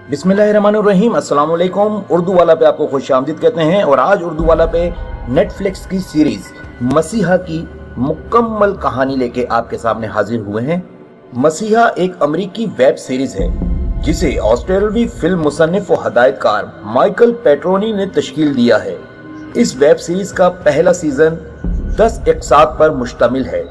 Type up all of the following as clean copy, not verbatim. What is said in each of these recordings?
बिस्मिल्लाहिर्रहमानिर्रहीम, अस्सलाम वालेकुम। उर्दू वाला पे आपको खुशामदीद कहते हैं। और आज उर्दू वाला पे नेटफ्लिक्स की सीरीज मसीहा की मुकम्मल कहानी लेके आपके सामने हाजिर हुए हैं। मसीहा एक अमरीकी वेब सीरीज है जिसे ऑस्ट्रेलियावी फिल्म मुसन्निफ और हदायतकार माइकल पेट्रोनी ने तश्कील दिया है। इस वेब सीरीज का पहला सीजन 10 एपिसोड पर मुश्तमिल है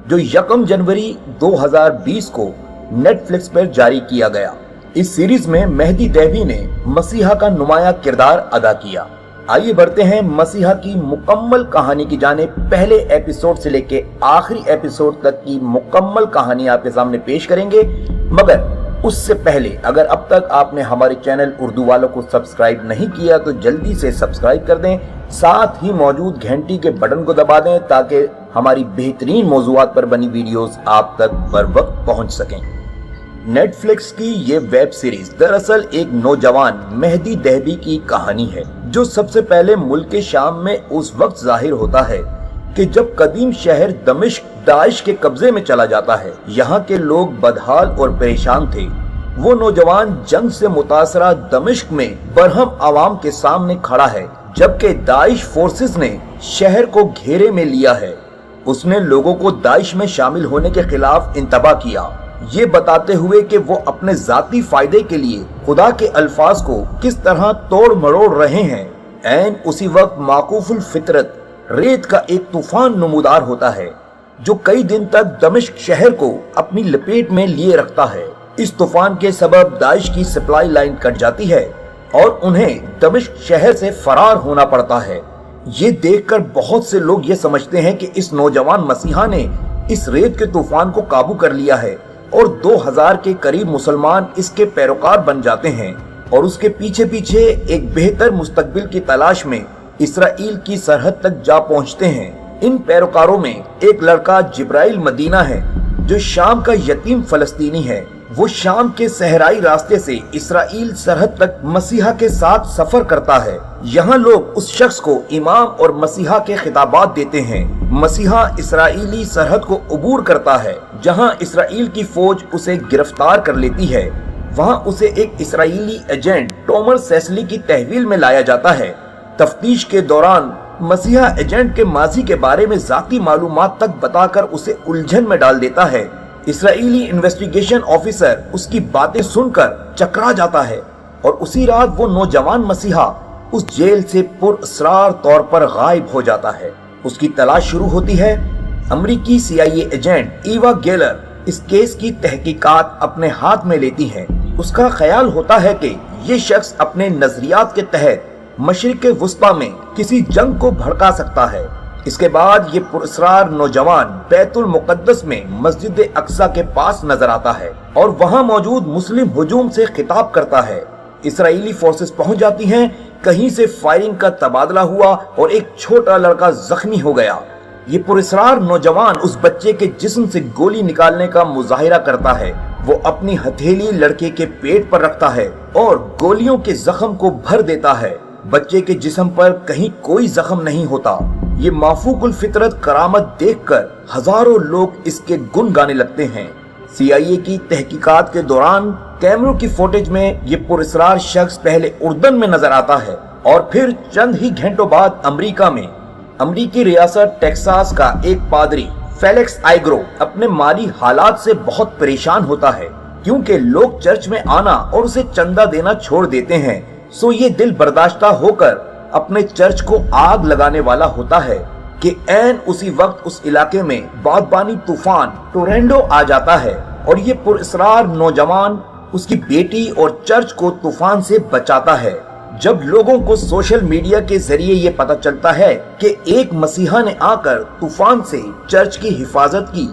जो 1 जनवरी 2020 को नेटफ्लिक्स पर जारी किया गया। इस सीरीज में मेहदी देवी ने मसीहा का नुमाया किरदार अदा किया। आइए बढ़ते हैं मसीहा की मुकम्मल कहानी की जानिब। पहले एपिसोड से लेके आखिरी एपिसोड तक की मुकम्मल कहानी आपके सामने पेश करेंगे, मगर उससे पहले अगर अब तक आपने हमारे चैनल उर्दू वालों को सब्सक्राइब नहीं किया तो जल्दी से सब्सक्राइब कर दें, साथ ही मौजूद घंटी के बटन को दबा दें ताकि हमारी बेहतरीन मौज़ूआत पर बनी वीडियोस आप तक बर वक्त पहुंच सकें। नेटफ्लिक्स की ये वेब सीरीज दरअसल एक नौजवान मेहदी देहबी की कहानी है जो सबसे पहले मुल्क शाम में उस वक्त जाहिर होता है कि जब कदीम शहर दमिश्क दाइश के कब्जे में चला जाता है। यहाँ के लोग बदहाल और परेशान थे। वो नौजवान जंग से मुतासरा दमिश्क में बरहम आवाम के सामने खड़ा है जबकि दाइश फोर्सेस ने शहर को घेरे में लिया है। उसने लोगों को दाइश में शामिल होने के खिलाफ इंतबा किया, ये बताते हुए कि वो अपने जाती फायदे के लिए खुदा के अल्फाज को किस तरह तोड़ मरोड़ रहे हैं। ऐन उसी वक्त माकूफुल फितरत रेत का एक तूफान नमूदार होता है जो कई दिन तक दमिश्क शहर को अपनी लपेट में लिए रखता है। इस तूफान के सबब दाइश की सप्लाई लाइन कट जाती है और उन्हें दमिश्क शहर से फरार होना पड़ता है। ये देखकर बहुत से लोग ये समझते हैं कि इस नौजवान मसीहा ने इस रेत के तूफान को काबू कर लिया है और 2000 के करीब मुसलमान इसके पैरोकार बन जाते हैं और उसके पीछे पीछे एक बेहतर मुस्तकबिल की तलाश में इसराइल की सरहद तक जा पहुंचते हैं। इन पैरोकारों में एक लड़का जिब्राइल मदीना है जो शाम का यतीम फलस्तीनी है। वो शाम के सहराई रास्ते से इसराइल सरहद तक मसीहा के साथ सफर करता है। यहाँ लोग उस शख्स को इमाम और मसीहा के खिताबात देते हैं। मसीहा इसराइली सरहद को अबूर करता है जहाँ इसराइल की फौज उसे गिरफ्तार कर लेती है। वहाँ उसे एक इसराइली एजेंट टोमर सेसली की तहवील में लाया जाता है। तफ्तीश के दौरान मसीहा एजेंट के माजी के बारे में जाती मालूमात तक बताकर उसे उलझन में डाल देता है। इसराइली इन्वेस्टिगेशन ऑफिसर उसकी बातें सुनकर चकरा जाता है और उसी रात वो नौजवान मसीहा उस जेल से पुरअसरार तौर पर गायब हो जाता है। उसकी तलाश शुरू होती है। अमेरिकी CIA एजेंट ईवा गेलर इस केस की तहकीकात अपने हाथ में लेती है। उसका ख्याल होता है कि ये शख्स अपने नजरियात के तहत मशरिक वुस्ता में किसी जंग को भड़का सकता है। इसके बाद ये पुरअसरार नौजवान बैतुल मुकद्दस में मस्जिद अक्सा के पास नजर आता है और वहाँ मौजूद मुस्लिम हुजूम से खिताब करता है। इसराइली फोर्सेस पहुंच जाती हैं। कहीं से फायरिंग का तबादला हुआ और एक छोटा लड़का जख्मी हो गया। ये पुरअसरार नौजवान उस बच्चे के जिस्म से गोली निकालने का मुजाहिरा करता है। वो अपनी हथेली लड़के के पेट पर रखता है और गोलियों के जख्म को भर देता है। बच्चे के जिस्म पर कहीं कोई जख्म नहीं होता। ये माफूकुल फितरत करामत देखकर हजारों लोग इसके गुण गाने लगते हैं। CIA की तहकीकात के दौरान कैमरों की फुटेज में ये पुरअसरार शख्स पहले उर्दन में नजर आता है और फिर चंद ही घंटों बाद अमेरिका में अमेरिकी रियासत टेक्सास का एक पादरी फेलिक्स आइग्रो अपने माली हालात से बहुत परेशान होता है क्योंकि लोग चर्च में आना और उसे चंदा देना छोड़ देते हैं। सो ये दिल बर्दाश्ता होकर अपने चर्च को आग लगाने वाला होता है कि ऐन उसी वक्त उस इलाके में बादबानी तूफान टोरेंडो आ जाता है और ये पुरअसरार नौजवान उसकी बेटी और चर्च को तूफान से बचाता है। जब लोगों को सोशल मीडिया के जरिए ये पता चलता है कि एक मसीहा ने आकर तूफान से चर्च की हिफाजत की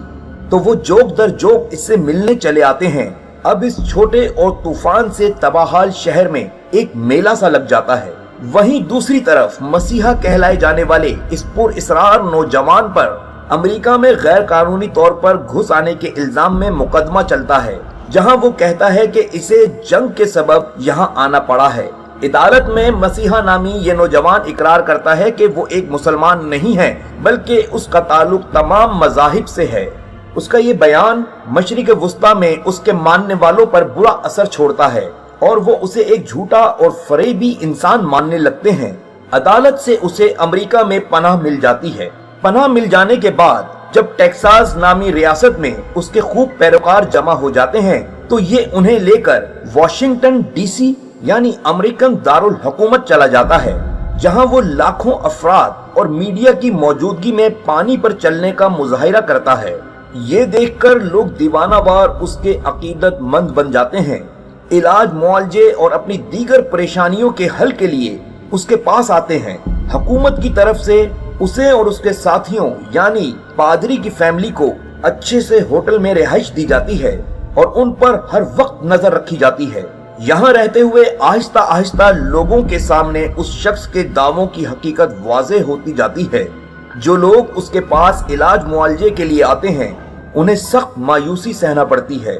तो वो जोक दर जोक इससे मिलने चले आते हैं। अब इस छोटे और तूफान से तबाहाल शहर में एक मेला सा लग जाता है। वहीं दूसरी तरफ मसीहा कहलाए जाने वाले इस पुरअसरार नौजवान पर अमेरिका में गैर कानूनी तौर पर घुस आने के इल्जाम में मुकदमा चलता है जहां वो कहता है कि इसे जंग के सबब यहां आना पड़ा है। अदालत में मसीहा नामी ये नौजवान इकरार करता है कि वो एक मुसलमान नहीं है बल्कि उसका ताल्लुक तमाम मज़ाहिब से है। उसका ये बयान मशरिक वुस्ता में उसके मानने वालों पर बुरा असर छोड़ता है और वो उसे एक झूठा और फरेबी इंसान मानने लगते हैं। अदालत से उसे अमेरिका में पनाह मिल जाती है। पनाह मिल जाने के बाद जब टेक्सास नामी रियासत में उसके खूब पैरोकार जमा हो जाते हैं तो ये उन्हें लेकर वॉशिंगटन डीसी यानी अमेरिकन दारुल हुकूमत चला जाता है, जहां वो लाखों अफराद और मीडिया की मौजूदगी में पानी पर चलने का मुजाहिरा करता है। ये देखकर लोग दीवानावार उसके अकीदतमंद बन जाते हैं। इलाज, मुआवजे और अपनी दीगर परेशानियों के हल के लिए उसके पास आते हैं। हुकूमत की तरफ से उसे और उसके साथियों यानी पादरी की फैमिली को अच्छे से होटल में रिहाइश दी जाती है और उन पर हर वक्त नजर रखी जाती है। यहाँ रहते हुए आहिस्ता आहिस्ता लोगों के सामने उस शख्स के दावों की हकीकत वाज़ेह होती जाती है। जो लोग उसके पास इलाज मुआवजे के लिए आते हैं उन्हें सख्त मायूसी सहना पड़ती है,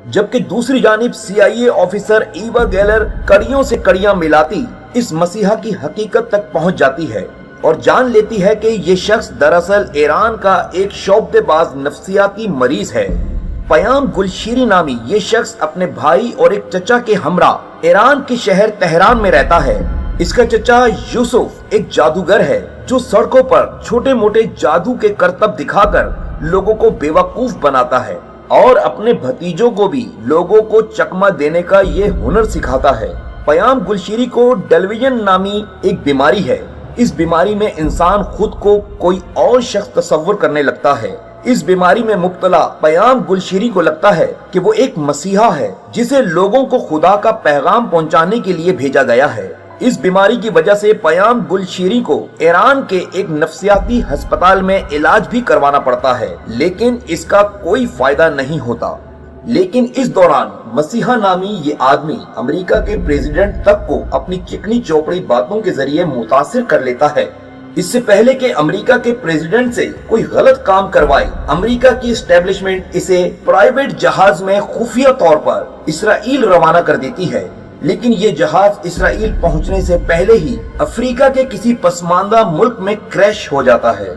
जबकि दूसरी जानिब CIA ऑफिसर ईवा गेलर कड़ियों से कड़ियां मिलाती इस मसीहा की हकीकत तक पहुंच जाती है और जान लेती है कि ये शख्स दरअसल ईरान का एक शोबतेबाज नफ्सियाती मरीज है। पयाम गुलशीरी नामी ये शख्स अपने भाई और एक चचा के हमरा ईरान के शहर तेहरान में रहता है। इसका चचा यूसुफ एक जादूगर है जो सड़कों पर छोटे मोटे जादू के करतब दिखाकर लोगों को बेवकूफ बनाता है और अपने भतीजों को भी लोगों को चकमा देने का ये हुनर सिखाता है। पयाम गुलशीरी को डेल्विजन नामी एक बीमारी है। इस बीमारी में इंसान खुद को कोई और शख्स तस्वुर करने लगता है। इस बीमारी में मुब्तला पयाम गुलशीरी को लगता है कि वो एक मसीहा है जिसे लोगों को खुदा का पैगाम पहुंचाने के लिए भेजा गया है। इस बीमारी की वजह से पयाम गुलशीरी को ईरान के एक नफ्सियाती अस्पताल में इलाज भी करवाना पड़ता है, लेकिन इसका कोई फायदा नहीं होता। लेकिन इस दौरान मसीहा नामी ये आदमी अमेरिका के प्रेसिडेंट तक को अपनी चिकनी चौपड़ी बातों के जरिए मुतासिर कर लेता है। इससे पहले कि अमेरिका के प्रेसिडेंट से कोई गलत काम करवाए, अमेरिका की एस्टेब्लिशमेंट इसे प्राइवेट जहाज में खुफिया तौर पर इसराइल रवाना कर देती है। लेकिन ये जहाज इसराइल पहुंचने से पहले ही अफ्रीका के किसी पसमानदा मुल्क में क्रैश हो जाता है।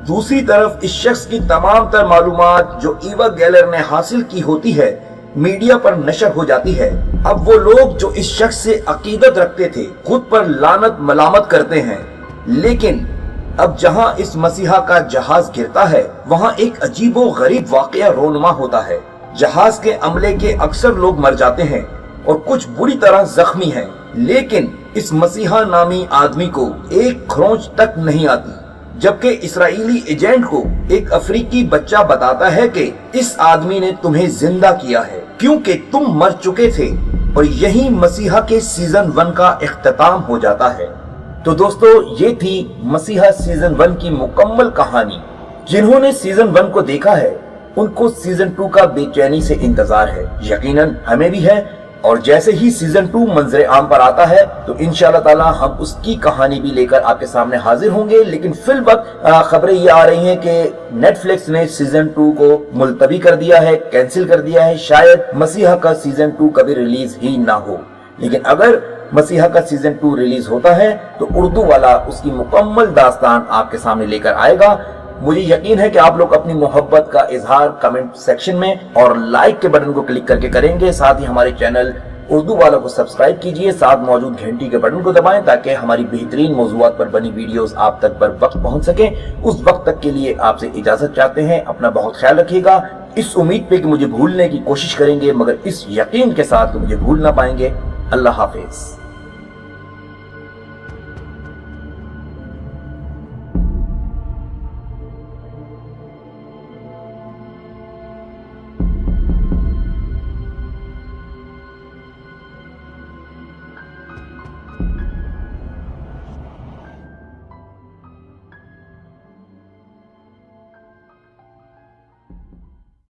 दूसरी तरफ इस शख्स की तमाम तर मालूमात जो ईवा गेलर ने हासिल की होती है मीडिया पर नशर हो जाती है। अब वो लोग जो इस शख्स से अकीदत रखते थे खुद पर लानत मलामत करते हैं। लेकिन अब जहां इस मसीहा का जहाज गिरता है वहां एक अजीबो गरीब वाकया रोनुमा होता है। जहाज के अमले के अक्सर लोग मर जाते हैं और कुछ बुरी तरह जख्मी हैं, लेकिन इस मसीहा नामी आदमी को एक खरोंच तक नहीं आती। जबकि इस्राएली एजेंट को एक अफ्रीकी बच्चा बताता है कि इस आदमी ने तुम्हें जिंदा किया है क्योंकि तुम मर चुके थे। और यही मसीहा के सीजन 1 का इख्तिताम हो जाता है। तो दोस्तों, ये थी मसीहा सीजन 1 की मुकम्मल कहानी। जिन्होंने सीजन 1 को देखा है उनको सीजन 2 का बेचैनी से इंतजार है, यकीनन हमें भी है। और जैसे ही सीजन 2 मंजरे आम पर आता है तो इंशाल्लाह ताला हम उसकी कहानी भी लेकर आपके सामने हाजिर होंगे। लेकिन फिल वक्त खबरें ये आ रही हैं कि नेटफ्लिक्स ने सीजन 2 को मुलतवी कर दिया है, कैंसिल कर दिया है। शायद मसीहा का सीजन 2 कभी रिलीज ही ना हो। लेकिन अगर मसीहा का सीजन 2 रिलीज होता है तो उर्दू वाला उसकी मुकम्मल दास्तान आपके सामने लेकर आएगा। मुझे यकीन है कि आप लोग अपनी मोहब्बत का इजहार कमेंट सेक्शन में और लाइक के बटन को क्लिक करके करेंगे। साथ ही हमारे चैनल उर्दू वाला को सब्सक्राइब कीजिए, साथ मौजूद घंटी के बटन को दबाएं ताकि हमारी बेहतरीन मौज़ूआत पर बनी वीडियोस आप तक बर वक्त पहुंच सके। उस वक्त तक के लिए आपसे इजाजत चाहते हैं। अपना बहुत ख्याल रखिएगा। इस उम्मीद पे कि मुझे भूलने की कोशिश करेंगे, मगर इस यकीन के साथ मुझे भूल ना पाएंगे। अल्लाह हाफिज।